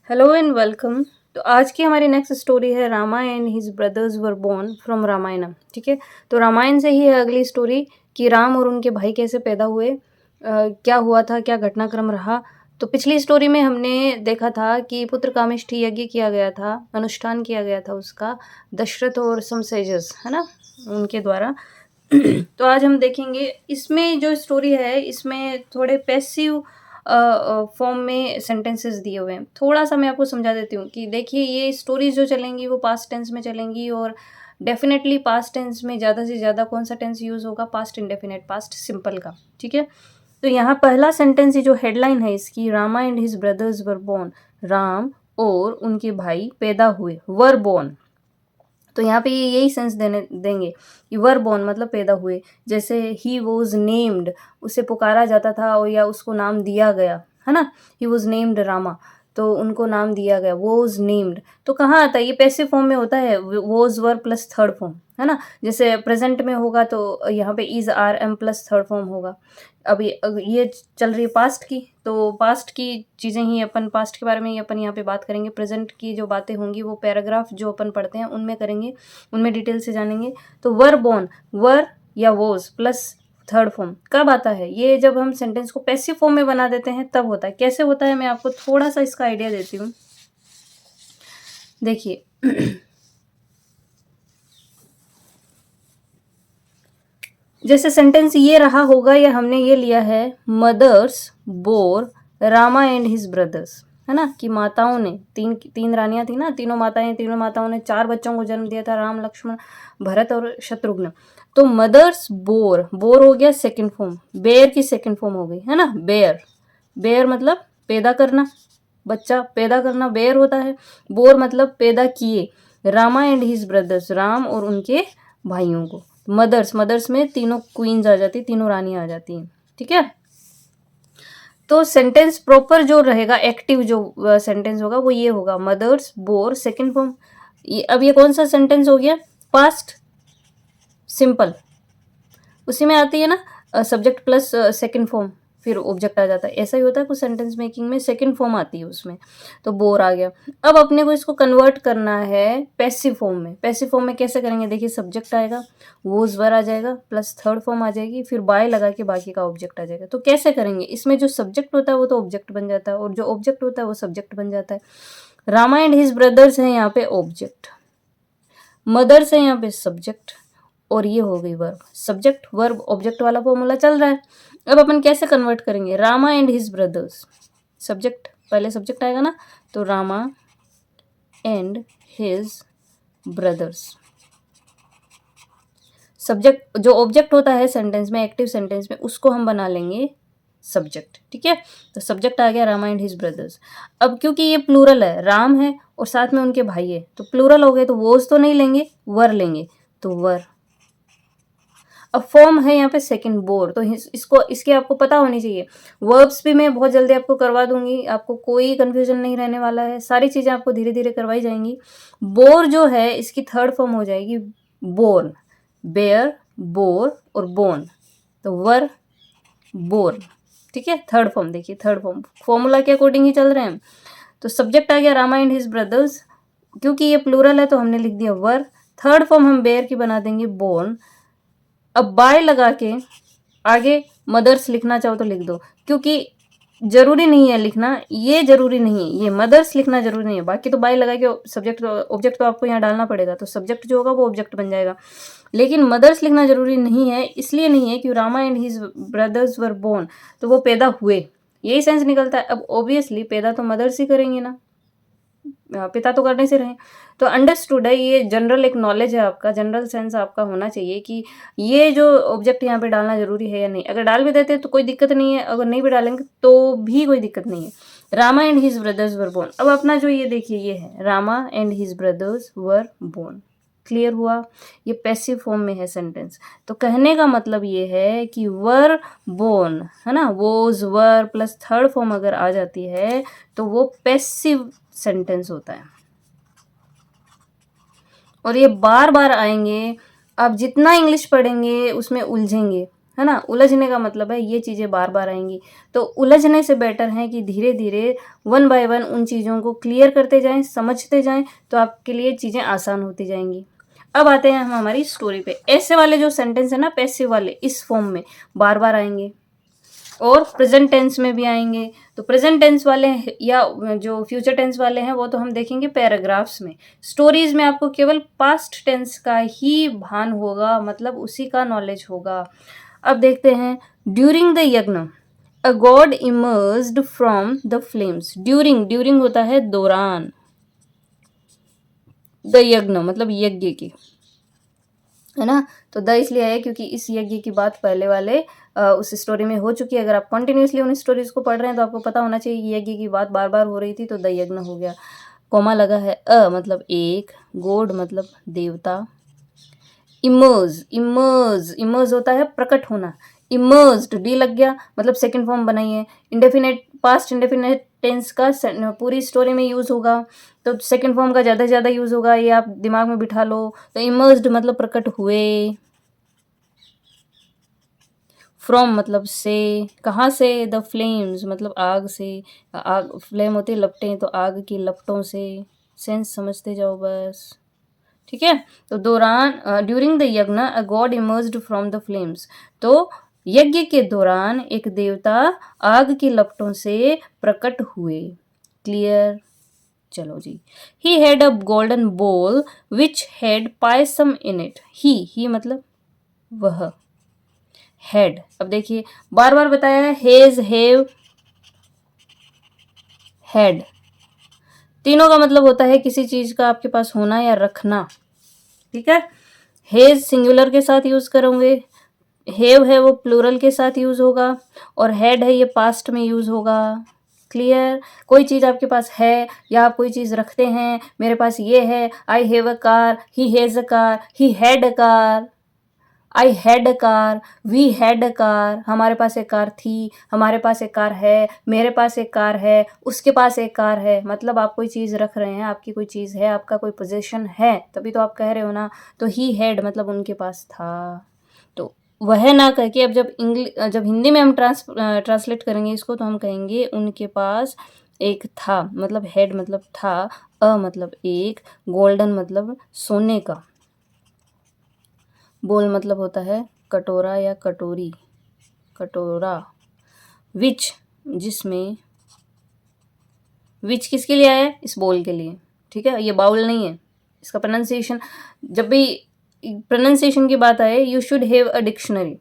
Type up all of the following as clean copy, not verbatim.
Hello and welcome. तो आज की हमारी नेक्स्ट स्टोरी है Rama and his brothers were born from Ramayanam. ठीक है, तो रामायण से ही है अगली स्टोरी कि राम और उनके भाई कैसे पैदा हुए, क्या हुआ था, क्या घटनाक्रम रहा। तो पिछली स्टोरी में हमने देखा था कि पुत्र कामेष्ठी यज्ञ किया गया था, अनुष्ठान किया गया था उसका, दशरथ और समसेजस है ना, उनके द्वारा। तो आज हम देखेंगे इसमें जो स्टोरी है, इसमें थोड़े पैसिव फॉर्म में सेंटेंसेस दिए हुए हैं। थोड़ा सा मैं आपको समझा देती हूँ कि देखिए, ये स्टोरीज जो चलेंगी वो पास्ट टेंस में चलेंगी, और डेफिनेटली पास्ट टेंस में ज़्यादा से ज़्यादा कौन सा टेंस यूज़ होगा? पास्ट इंडेफिनेट, पास्ट सिंपल का। ठीक है, तो यहाँ पहला सेंटेंस, ये जो हेडलाइन है इसकी, Rama and his brothers were born, Ram और उनके भाई पैदा हुए, वर बोर्न। तो यहाँ पे ये यही सेंस देंगे कि वर बोर्न मतलब पैदा हुए। जैसे ही वॉज नेम्ड, उसे पुकारा जाता था और या उसको नाम दिया गया, है ना। ही वॉज नेम्ड रामा, तो उनको नाम दिया गया, वॉज नेम्ड। तो कहाँ आता है? ये पैसिव फॉर्म में होता है, was were plus third form, है ना। जैसे प्रेजेंट में होगा तो यहाँ पे is are am plus third form होगा। अब ये चल रही है पास्ट की, तो पास्ट की चीज़ें ही अपन, पास्ट के बारे में ही अपन यहाँ पे बात करेंगे। प्रेजेंट की जो बातें होंगी वो पैराग्राफ जो अपन पढ़ते हैं उनमें करेंगे, उनमें डिटेल से जानेंगे। तो वर बोर्न, वर या वोज प्लस थर्ड फॉर्म कब आता है? ये जब हम सेंटेंस को पैसिव फॉर्म में बना देते हैं तब होता है। कैसे होता है मैं आपको थोड़ा सा इसका आइडिया देती हूँ। देखिए जैसे सेंटेंस ये रहा होगा, या हमने ये लिया है, mothers bore Rama and his brothers, है ना, कि माताओं ने, तीन तीन रानियां थी ना, तीनों माताओं ने 4 बच्चों को जन्म दिया था, राम लक्ष्मण भरत और शत्रुघ्न। तो मदर्स बोर, बोर हो गया सेकंड फॉर्म, बेयर की सेकंड फॉर्म हो गई, है ना, बेयर। बेयर मतलब पैदा करना, बच्चा पैदा करना बेयर होता है। बोर मतलब पैदा किए। Rama and his brothers, Ram और उनके भाइयों को। मदर्स, मदर्स में तीनों क्वींस आ जाती, तीनों रानियां आ जाती हैं। ठीक है, तो सेंटेंस प्रॉपर जो रहेगा, एक्टिव जो सेंटेंस होगा वो ये होगा, मदर्स बोर सेकंड फॉर्म। अब ये कौन सा सेंटेंस हो गया? Past simple. उसी में आती है ना सब्जेक्ट प्लस सेकंड फॉर्म, फिर ऑब्जेक्ट आ जाता है। ऐसा ही होता है कुछ सेंटेंस मेकिंग में, सेकंड फॉर्म आती है उसमें। तो बोर आ गया। अब अपने को इसको कन्वर्ट करना है पैसिव फॉर्म में। पैसिव फॉर्म में कैसे करेंगे? देखिए, सब्जेक्ट आएगा, वोज वर आ जाएगा, प्लस थर्ड फॉर्म आ जाएगी, फिर बाय लगा के बाकी का ऑब्जेक्ट आ जाएगा। तो कैसे करेंगे? इसमें जो सब्जेक्ट होता है वो तो ऑब्जेक्ट बन जाता है, और जो ऑब्जेक्ट होता है वो सब्जेक्ट बन जाता है। रामा एंड हिज ब्रदर्स है यहाँ पे ऑब्जेक्ट, मदर्स है यहाँ पे सब्जेक्ट, और ये हो गई वर्ब। सब्जेक्ट वर्ब ऑब्जेक्ट वाला फॉर्मूला चल रहा है। अब अपन कैसे कन्वर्ट करेंगे? Rama and his brothers, subject, पहले सब्जेक्ट आएगा ना, तो Rama and his brothers. Subject जो ऑब्जेक्ट होता है सेंटेंस में, एक्टिव सेंटेंस में, उसको हम बना लेंगे सब्जेक्ट। ठीक है, तो सब्जेक्ट आ गया रामा एंड हिज ब्रदर्स। अब क्योंकि ये प्लूरल है, राम है और साथ में उनके भाई है, तो प्लूरल हो गए, तो वोज तो नहीं लेंगे, वर लेंगे, तो वर। अब फॉर्म है यहाँ पे सेकंड, बोर। तो इसको, इसकी आपको पता होनी चाहिए। वर्ब्स भी मैं बहुत जल्दी आपको करवा दूंगी, आपको कोई कंफ्यूजन नहीं रहने वाला है, सारी चीज़ें आपको धीरे धीरे करवाई जाएंगी। बोर जो है इसकी थर्ड फॉर्म हो जाएगी बोर्न, बेयर, बोर और बोर्न, तो वर बोर्न। ठीक है, थर्ड फॉर्म। देखिए थर्ड फॉर्म फॉर्मूला के अकॉर्डिंग ही चल रहे हैं। तो सब्जेक्ट आ गया रामा एंड हिज ब्रदर्स, क्योंकि ये प्लूरल है तो हमने लिख दिया वर। थर्ड फॉर्म हम बेयर की बना देंगे बोर्न। अब बाय लगा के आगे मदर्स लिखना चाहो तो लिख दो, क्योंकि जरूरी नहीं है लिखना, ये जरूरी नहीं है, ये मदर्स लिखना जरूरी नहीं है। बाकी तो बाय लगा के सब्जेक्ट ऑब्जेक्ट तो आपको यहाँ डालना पड़ेगा, तो सब्जेक्ट जो होगा वो ऑब्जेक्ट बन जाएगा। लेकिन मदर्स लिखना जरूरी नहीं है, इसलिए नहीं है कि Rama and his brothers were born, तो वो पैदा हुए, यही सेंस निकलता है। अब ऑब्वियसली पैदा तो मदर्स ही करेंगे ना, पिता तो करने से रहे। तो अंडरस्टूड है, ये जनरल एक नॉलेज है आपका, जनरल सेंस आपका होना चाहिए कि ये जो ऑब्जेक्ट यहाँ पे डालना जरूरी है या नहीं। अगर डाल भी देते तो कोई दिक्कत नहीं है, अगर नहीं भी डालेंगे तो भी कोई दिक्कत नहीं है। Rama and his brothers were born. अब अपना जो ये देखिए, ये है Rama and his brothers were born. Clear हुआ? ये पैसिव फॉर्म में है सेंटेंस। तो कहने का मतलब ये है कि वर बोर्न, है ना, was were plus third form अगर आ जाती है तो वो पैसिव सेंटेंस होता है, और ये बार बार आएंगे। आप जितना इंग्लिश पढ़ेंगे उसमें उलझेंगे, है ना। उलझने का मतलब है ये चीज़ें बार बार आएंगी, तो उलझने से बेटर है कि धीरे धीरे वन बाय वन उन चीज़ों को क्लियर करते जाएं, समझते जाएं, तो आपके लिए चीज़ें आसान होती जाएंगी। अब आते हैं हम हमारी स्टोरी पे। ऐसे वाले जो सेंटेंस है ना, पैसिव वाले, इस फॉर्म में बार बार आएंगे और प्रेजेंट टेंस में भी आएंगे। तो प्रेजेंट टेंस वाले या जो फ्यूचर टेंस वाले हैं वो तो हम देखेंगे पैराग्राफ्स में। स्टोरीज में आपको केवल पास्ट टेंस का ही भान होगा, मतलब उसी का नॉलेज होगा। अब देखते हैं, during the yagya a god emerged from the flames. During होता है दौरान, द यज्ञ मतलब यज्ञ की, है ना। तो द इसलिए है क्योंकि इस यज्ञ की बात पहले वाले उस स्टोरी में हो चुकी है। अगर आप कंटिन्यूसली उन स्टोरीज को पढ़ रहे हैं तो आपको पता होना चाहिए कि यज्ञ की बात बार बार हो रही थी, तो द यज्ञ हो गया। कोमा लगा है, मतलब एक, गॉड मतलब देवता, इमर्ज होता है प्रकट होना, इमर्ज्ड डी लग गया मतलब सेकंड फॉर्म बनाइए। इंडेफिनेट पास्ट इंडेफिनेट टेंस का पूरी स्टोरी में यूज होगा, तो सेकंड फॉर्म का ज़्यादा से ज़्यादा यूज होगा, ये आप दिमाग में बिठा लो। तो इमर्ज्ड मतलब प्रकट हुए, फ्रॉम मतलब से, कहाँ से, द फ्लेम्स मतलब आग से, आग फ्लेम होती है लपटें, तो आग की लपटों से। सेंस समझते जाओ बस, ठीक है। तो दौरान during the yagya a god emerged from the flames, तो यज्ञ के दौरान एक देवता आग की लपटों से प्रकट हुए। क्लियर, चलो जी। ही had a golden bowl which had payasam in it. He मतलब वह, हैड, अब देखिए बार बार बताया है, हेज, हैव, हैड, तीनों का मतलब होता है किसी चीज का आपके पास होना या रखना, ठीक है। हेज सिंगुलर के साथ यूज करोगे, हैव है वो प्लूरल के साथ यूज होगा, और हैड है ये पास्ट में यूज होगा। क्लियर, कोई चीज आपके पास है या आप कोई चीज रखते हैं, मेरे पास ये है, I have a car, he has a car, he had a car, I had a car, we had a car, हमारे पास एक कार थी, हमारे पास एक कार है, मेरे पास एक कार है, उसके पास एक कार है। मतलब आप कोई चीज़ रख रहे हैं, आपकी कोई चीज़ है, आपका कोई पोजीशन है, तभी तो आप कह रहे हो ना। तो ही हैड मतलब उनके पास था। तो वह ना कह के, अब जब हिंदी में हम ट्रांसलेट करेंगे इसको, तो हम कहेंगे उनके पास एक था, मतलब हैड मतलब था, अ मतलब एक, गोल्डन मतलब सोने का, बोल मतलब होता है कटोरा या कटोरी, कटोरा, विच जिसमें, विच किसके लिए आया है, इस बोल के लिए, ठीक है। ये बाउल नहीं है। इसका प्रोनाउंसिएशन, जब भी प्रोनाउंसिएशन की बात आए, you should have a dictionary,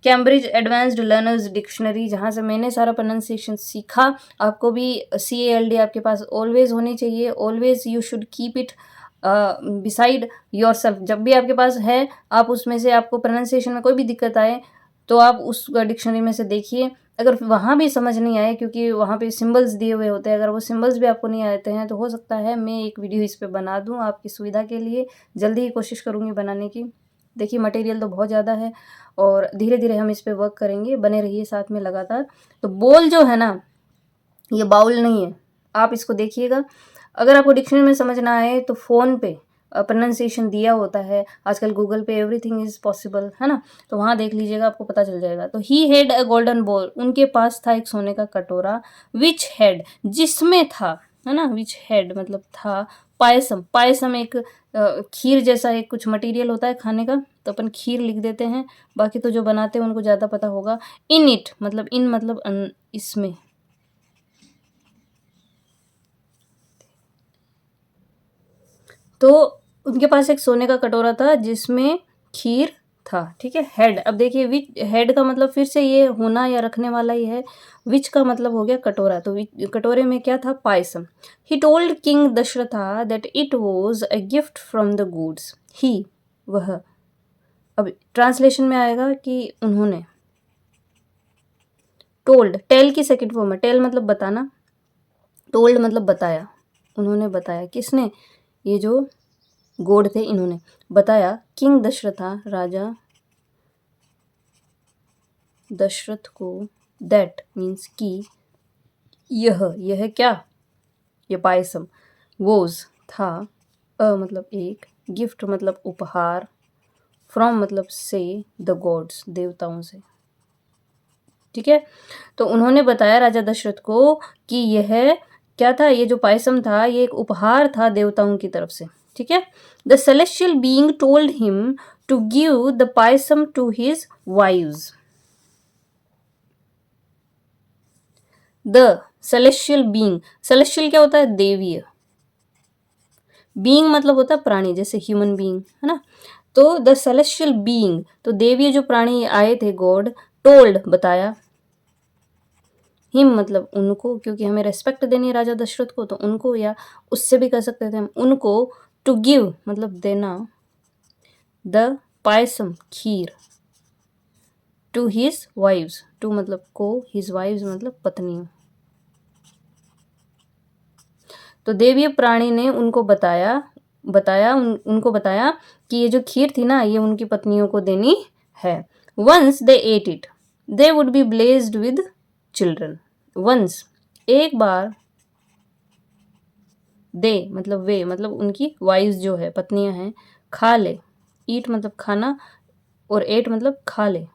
Cambridge advanced learners dictionary, जहाँ से मैंने सारा प्रोनाउंसिएशन सीखा। आपको भी CALD आपके पास ऑलवेज होनी चाहिए, always you should keep it beside your self. जब भी आपके पास है, आप उसमें से, आपको प्रोनाउंसिएशन में कोई भी दिक्कत आए तो आप उस डिक्शनरी में से देखिए। अगर वहाँ भी समझ नहीं आए, क्योंकि वहाँ पे सिंबल्स दिए हुए होते हैं, अगर वो सिंबल्स भी आपको नहीं आते हैं तो हो सकता है मैं एक वीडियो इस पे बना दूँ आपकी सुविधा के लिए। जल्दी ही कोशिश करूँगी बनाने की। देखिए मटेरियल तो बहुत ज़्यादा है और धीरे धीरे हम इस पे वर्क करेंगे, बने रहिए साथ में लगातार। तो बोल जो है ना, ये बाउल नहीं है, आप इसको देखिएगा। अगर आपको डिक्शनरी में समझ ना आए तो फ़ोन पे प्रोनाउंसिएशन दिया होता है, आजकल गूगल पे एवरीथिंग इज़ पॉसिबल, है ना। तो वहाँ देख लीजिएगा, आपको पता चल जाएगा। तो ही हैड अ गोल्डन बोल, उनके पास था एक सोने का कटोरा, विच हैड जिसमें था, है ना, विच हैड मतलब था, पायसम, पायसम एक खीर जैसा एक कुछ मटेरियल होता है खाने का, तो अपन खीर लिख देते हैं, बाकी तो जो बनाते हैं उनको ज़्यादा पता होगा। इन इट मतलब इन मतलब इसमें, तो उनके पास एक सोने का कटोरा था जिसमें खीर था, ठीक है। हेड, अब देखिए विच, हेड का मतलब फिर से ये होना या रखने वाला ही है। विच का मतलब हो गया कटोरा, तो कटोरे में क्या था, payasam. He told king Dasharatha that it was a gift from the gods. He वह, अब ट्रांसलेशन में आएगा कि उन्होंने, टोल्ड, टेल की सेकंड फॉर्म है, टेल मतलब बताना, टोल्ड मतलब बताया, उन्होंने बताया, किसने, ये जो गॉड थे इन्होंने बताया, किंग दशरथा राजा दशरथ को, दैट मीन्स की, यह क्या, ये पायसम, वोज था, मतलब एक, गिफ्ट मतलब उपहार, फ्रॉम मतलब से, द गॉड्स देवताओं से। ठीक है। तो उन्होंने बताया राजा दशरथ को कि यह क्या था, ये जो पायसम था ये एक उपहार था देवताओं की तरफ से। ठीक है। The celestial being told him to give the payasam to his wives. The celestial being, celestial क्या होता है, देवीय। बीइंग मतलब होता है प्राणी, जैसे ह्यूमन बीइंग है ना। तो द सेलेस्टियल बीइंग, तो देवीय जो प्राणी आए थे, गॉड, टोल्ड बताया, हिम मतलब उनको, क्योंकि हमें रेस्पेक्ट देनी है राजा दशरथ को, तो उनको, या उससे भी कह सकते थे हम, उनको, टू गिव मतलब देना, द पायसम खीर, टू हिज वाइव्स, टू मतलब को, हिज वाइव्स मतलब पत्नियों। तो देवीय प्राणी ने उनको उनको बताया कि ये जो खीर थी ना, ये उनकी पत्नियों को देनी है। Once they ate it they would be blessed with children. Once एक बार, दे मतलब वे, मतलब उनकी वाइव्स जो है, पत्नियां हैं, खा ले, ईट मतलब खाना, और एट मतलब खा ले,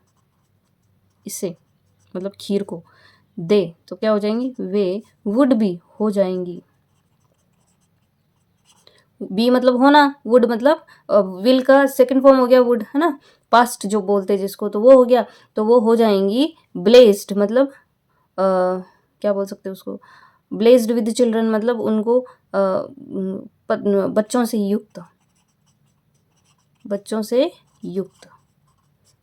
इसे मतलब खीर को, दे तो क्या हो जाएंगी, वे, वुड भी हो जाएंगी, बी मतलब होना, वुड मतलब विल का सेकंड फॉर्म हो गया वुड, है ना, पास्ट जो बोलते हैं जिसको, तो वो हो गया, तो वो हो जाएंगी ब्लेस्ड, मतलब क्या बोल सकते हैं उसको, ब्लेस्ड विद चिल्ड्रन मतलब उनको बच्चों से युक्त, बच्चों से युक्त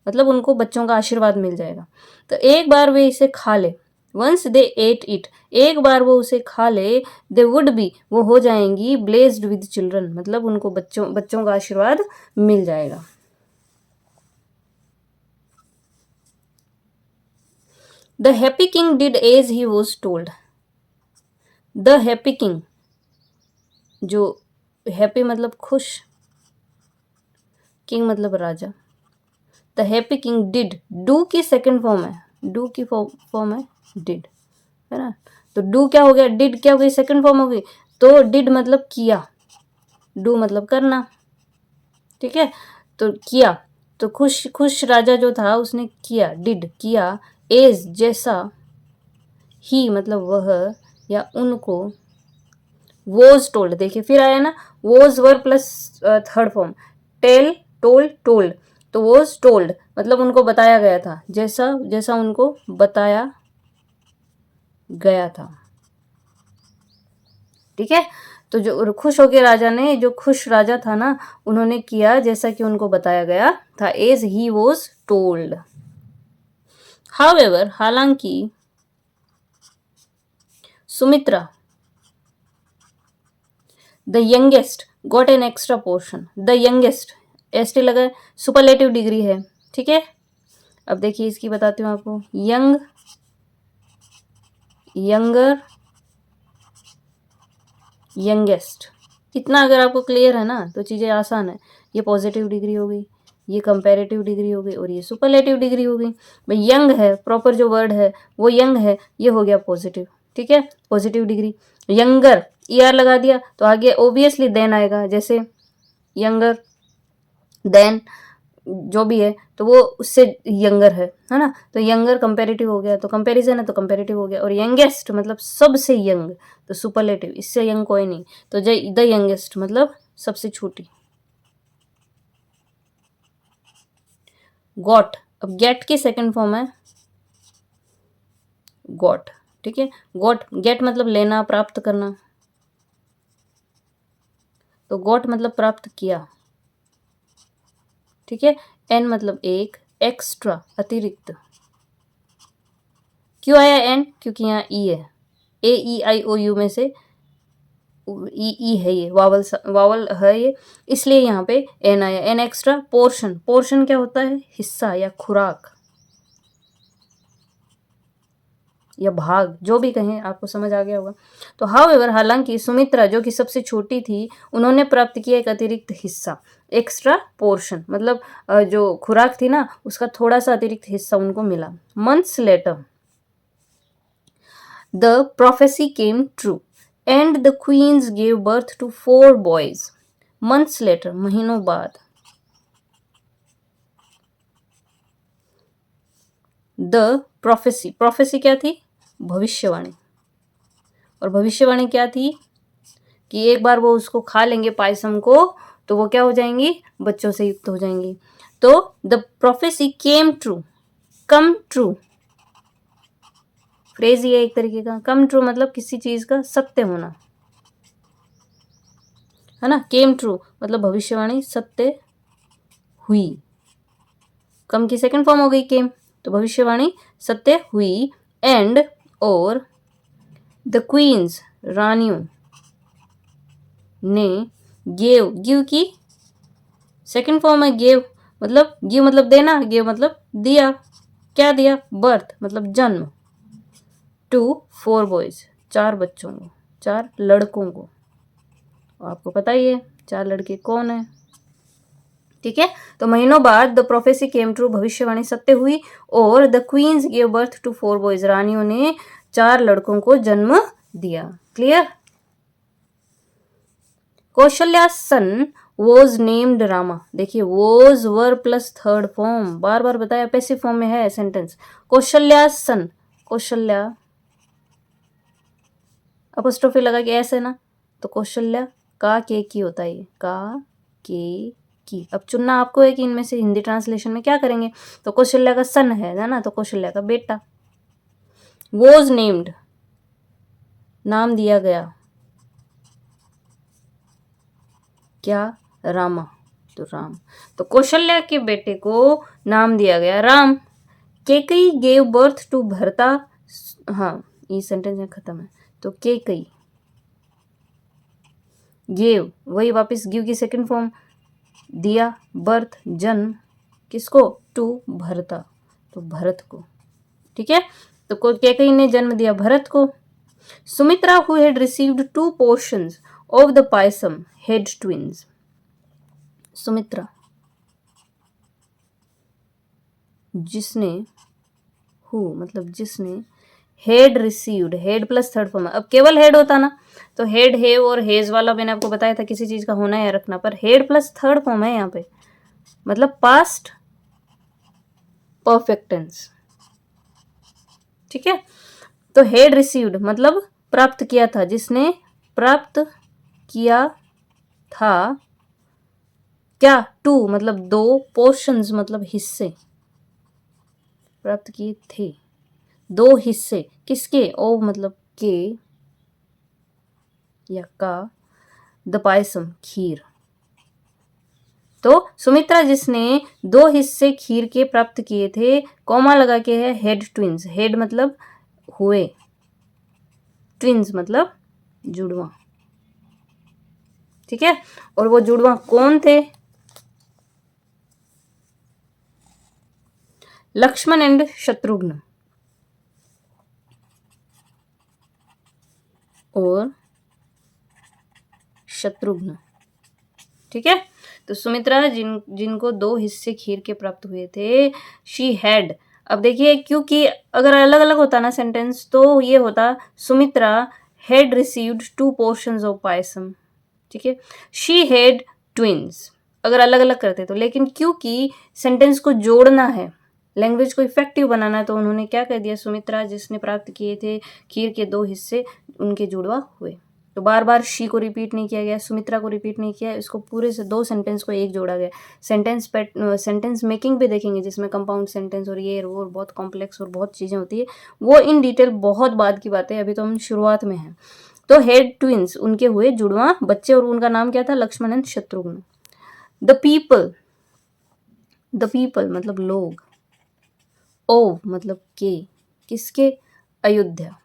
मतलब उनको बच्चों का आशीर्वाद मिल जाएगा। तो एक बार वे इसे खा ले, वंस दे एट इट, एक बार वो उसे खा ले, दे वुड बी वो हो जाएंगी ब्लेस्ड विद चिल्ड्रन मतलब उनको बच्चों का आशीर्वाद मिल जाएगा। The happy king did as he was told. The happy king, जो हैप्पी मतलब खुश, किंग मतलब राजा, the happy king did, do की सेकंड फॉर्म है, डू की फॉर्म है डिड, है ना। तो डू क्या हो गया, डिड क्या हो गई, सेकंड फॉर्म हो गई, तो डिड मतलब किया, डू मतलब करना, ठीक है। तो किया, तो खुश खुश राजा जो था उसने किया, डिड किया, एज जैसा, ही मतलब वह या उनको, वोज टोल्ड, देखिए फिर आया ना, was were plus third form, tell told told, तो वोज टोल्ड मतलब उनको बताया गया था, जैसा जैसा उनको बताया गया था। ठीक है। तो जो खुश होके राजा ने, जो खुश राजा था ना, उन्होंने किया जैसा कि उनको बताया गया था, as he was told. However हालांकि, Sumitra the youngest got an extra portion, the youngest S T लगा, सुपरलेटिव डिग्री है, ठीक है। अब देखिए इसकी बताती हूँ आपको, यंग, यंगर, यंगेस्ट, इतना अगर आपको क्लियर है ना तो चीज़ें आसान है। ये पॉजिटिव डिग्री हो गई, ये कंपैरेटिव डिग्री हो गई, और ये सुपरलेटिव डिग्री हो गई। भाई यंग है, प्रॉपर जो वर्ड है वो यंग है, ये हो गया पॉजिटिव, ठीक है, पॉजिटिव डिग्री। यंगर ईआर लगा दिया तो आगे ओबियसली देन आएगा, जैसे यंगर देन जो भी है तो वो उससे यंगर है ना। तो यंगर कंपेरेटिव हो गया, तो कंपैरिजन है तो कंपेरेटिव हो गया, और यंगेस्ट मतलब सबसे यंग, तो सुपरलेटिव, इससे यंग कोई नहीं, तो द यंगेस्ट मतलब सबसे छोटी। गॉट, अब गेट की सेकंड फॉर्म है गॉट, ठीक है। गॉट, गेट मतलब लेना, प्राप्त करना, तो गॉट मतलब प्राप्त किया, ठीक है। एन मतलब एक, एक्स्ट्रा अतिरिक्त, क्यों आया एन, क्योंकि यहाँ ई है, ए ई आई ओ यू में से ई है, ये वावल है ये, इसलिए यहाँ पे एन आया, एन एक्स्ट्रा। पोर्शन, पोर्शन क्या होता है, हिस्सा या खुराक या भाग, जो भी कहें, आपको समझ आ गया होगा। तो हाउएवर हालांकि, सुमित्रा जो कि सबसे छोटी थी, उन्होंने प्राप्त किया एक अतिरिक्त हिस्सा, एक्स्ट्रा पोर्शन मतलब जो खुराक थी ना उसका थोड़ा सा अतिरिक्त हिस्सा उनको मिला। Months later the prophecy came true and the queens gave birth to 4 boys. Months later महीनों बाद, द प्रोफेसी, प्रोफेसी क्या थी? भविष्यवाणी। और भविष्यवाणी क्या थी कि एक बार वो उसको खा लेंगे पायसम को तो वो क्या हो जाएंगी? बच्चों से युक्त हो जाएंगी। तो the prophecy came true, come true, phrase ये एक तरीके का। कम ट्रू मतलब किसी चीज का सत्य होना, है ना। केम ट्रू मतलब भविष्यवाणी सत्य हुई। कम की सेकंड फॉर्म हो गई केम, तो भविष्यवाणी सत्य हुई। एंड और द क्वींस, रानियों ने गिव, गिव की सेकंड फॉर्म है गिव, मतलब गिव मतलब देना, गिव मतलब दिया। क्या दिया? बर्थ मतलब जन्म। टू 4 बॉयज, 4 बच्चों को, 4 लड़कों को। आपको पता ही है 4 लड़के कौन है, ठीक है। तो महीनों बाद द प्रोफेसी केम ट्रू, भविष्यवाणी सत्य हुई। और the queens give birth to 4 boys, रानियों ने 4 लड़कों को जन्म दिया। Clear. Kaushalya son was named Rama. देखिए was were plus third form, बार बार बताया पैसिव फॉर्म में है sentence. Kaushalya son, Kaushalya apostrophe लगा के ऐसे ना, तो कौशल्या का के की होता है, ये का के की। अब चुनना आपको है कि इनमें से हिंदी ट्रांसलेशन में क्या करेंगे। तो कौशल्या का सन है ना, तो कौशल्या का बेटा। वॉज नेम्ड नाम दिया गया, क्या? रामा, तो राम। तो कौशल्या के बेटे को नाम दिया गया Ram. Kaikeyi gave birth to Bharata, हाँ ये सेंटेंस में खत्म है। तो केकई गेव, वही वापस गिव की सेकंड फॉर्म, दिया बर्थ जन्म, किसको? टू भरता, तो भरत को, ठीक है। तो केकई ने जन्म दिया भरत को। Sumitra who had received 2 portions of the payasam had twins. Sumitra जिसने, हु मतलब जिसने, head received, head plus third form. अब केवल हेड होता ना तो हेड, हेव और हेज वाला मैंने आपको बताया था किसी चीज का होना या रखना, पर हेड प्लस थर्ड फॉर्म है यहाँ पे, मतलब पास्ट परफेक्ट टेंस, ठीक है। तो हेड रिसीव्ड मतलब प्राप्त किया था, जिसने प्राप्त किया था क्या? 2 मतलब 2, पोर्शंस मतलब हिस्से, प्राप्त किए थे 2 हिस्से, किसके? ओ मतलब के या का, द पायसम खीर। तो सुमित्रा जिसने 2 हिस्से खीर के प्राप्त किए थे, कॉमा लगा के है हेड ट्विंस। हेड मतलब हुए, ट्विंस मतलब जुड़वा, ठीक है। और वो जुड़वा कौन थे? लक्ष्मण एंड शत्रुघ्न। और शत्रुघ्न, ठीक है। तो सुमित्रा जिनको 2 हिस्से खीर के प्राप्त हुए थे, शी हैड। अब देखिए क्योंकि अगर अलग अलग होता ना सेंटेंस तो ये होता Sumitra had received 2 portions of payasam, ठीक है। शी हैड ट्विंस अगर अलग अलग करते तो, लेकिन क्योंकि सेंटेंस को जोड़ना है, लैंग्वेज को इफेक्टिव बनाना है, तो उन्होंने क्या कह दिया? सुमित्रा जिसने प्राप्त किए थे खीर के 2 हिस्से, उनके जुड़वा हुए। तो बार बार शी को रिपीट नहीं किया गया, सुमित्रा को रिपीट नहीं किया, इसको पूरे से 2 सेंटेंस को एक जोड़ा गया। सेंटेंस मेकिंग भी देखेंगे जिसमें कंपाउंड सेंटेंस और ये और बहुत कॉम्प्लेक्स और बहुत चीज़ें होती है, वो इन डिटेल बहुत बाद की बात है, अभी तो हम शुरुआत में हैं। तो हेड ट्विंस उनके हुए जुड़वा बच्चे, और उनका नाम क्या था? Lakshman and Shatrughna. The people, the people मतलब लोग, ओ मतलब के, किसके? अयोध्या।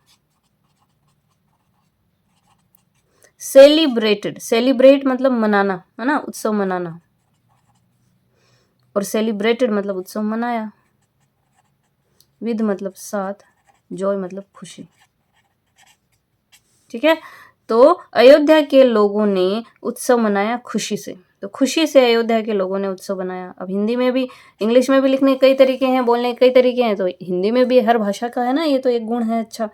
सेलिब्रेटेड, सेलिब्रेट मतलब मनाना, है ना, उत्सव मनाना, और सेलिब्रेटेड मतलब उत्सव मनाया। विद मतलब साथ, जॉय मतलब खुशी, ठीक है। तो अयोध्या के लोगों ने उत्सव मनाया खुशी से, तो खुशी से अयोध्या के लोगों ने उत्सव मनाया। अब हिंदी में भी, इंग्लिश में भी लिखने कई तरीके हैं, बोलने कई तरीके हैं, तो हिंदी में भी हर भाषा का है ना, ये तो एक गुण है। अच्छा,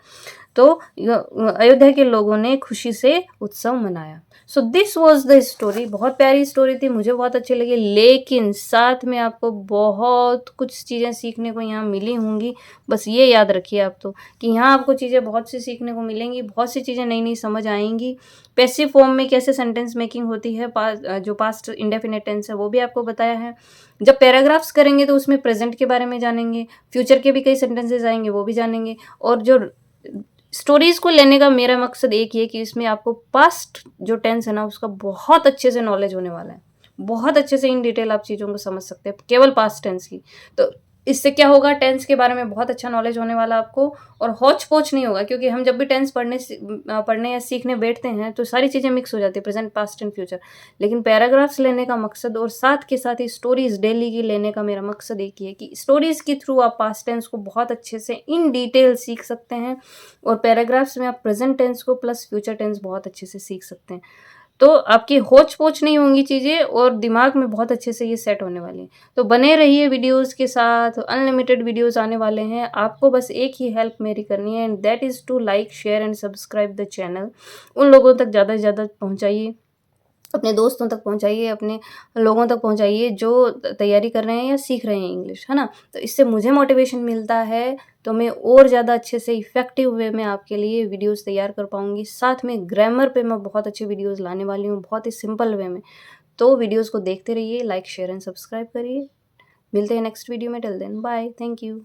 तो अयोध्या के लोगों ने खुशी से उत्सव मनाया। So this was the story. बहुत प्यारी स्टोरी थी, मुझे बहुत अच्छी लगी, लेकिन साथ में आपको बहुत कुछ चीज़ें सीखने को यहाँ मिली होंगी। बस ये याद रखिए आप तो कि यहाँ आपको चीज़ें बहुत सी सीखने को मिलेंगी, बहुत सी चीज़ें नई नई समझ आएंगी। पैसिव फॉर्म में कैसे सेंटेंस मेकिंग होती है, जो पास्ट इंडेफिनिट टेंस है वो भी आपको बताया है। जब पैराग्राफ्स करेंगे तो उसमें प्रेजेंट के बारे में जानेंगे, फ्यूचर के भी कई सेंटेंसेस आएंगे वो भी जानेंगे। और जो स्टोरीज को लेने का मेरा मकसद एक ही है कि इसमें आपको पास्ट जो टेंस है ना उसका बहुत अच्छे से नॉलेज होने वाला है, बहुत अच्छे से इन डिटेल आप चीज़ों को समझ सकते हैं केवल पास्ट टेंस की। तो इससे क्या होगा, टेंस के बारे में बहुत अच्छा नॉलेज होने वाला आपको, और हौच पोच नहीं होगा, क्योंकि हम जब भी टेंस पढ़ने या सीखने बैठते हैं तो सारी चीज़ें मिक्स हो जाती है, प्रेजेंट पास्ट एंड फ्यूचर। लेकिन पैराग्राफ्स लेने का मकसद और साथ के साथ ही स्टोरीज डेली की लेने का मेरा मकसद एक ही है कि स्टोरीज के थ्रू आप पास्ट टेंस को बहुत अच्छे से इन डिटेल सीख सकते हैं, और पैराग्राफ्स में आप प्रेजेंट टेंस को प्लस फ्यूचर टेंस बहुत अच्छे से सीख सकते हैं। तो आपकी होच पोच नहीं होंगी चीज़ें, और दिमाग में बहुत अच्छे से ये सेट होने वाली हैं। तो बने रहिए वीडियोज़ के साथ, अनलिमिटेड वीडियोज़ आने वाले हैं। आपको बस एक ही हेल्प मेरी करनी है, and that is to like, share and subscribe the channel. उन लोगों तक ज़्यादा से ज़्यादा पहुँचाइए, अपने दोस्तों तक पहुँचाइए, अपने लोगों तक पहुँचाइए जो तैयारी कर रहे हैं या सीख रहे हैं इंग्लिश, है ना? तो इससे मुझे मोटिवेशन मिलता है, तो मैं और ज़्यादा अच्छे से इफ़ेक्टिव वे में आपके लिए वीडियोज़ तैयार कर पाऊँगी। साथ में ग्रामर पे मैं बहुत अच्छे वीडियोज़ लाने वाली हूँ, बहुत ही सिंपल वे में। तो वीडियोज़ को देखते रहिए, लाइक, शेयर एंड सब्सक्राइब करिए। मिलते हैं नेक्स्ट वीडियो में, till then bye, thank you.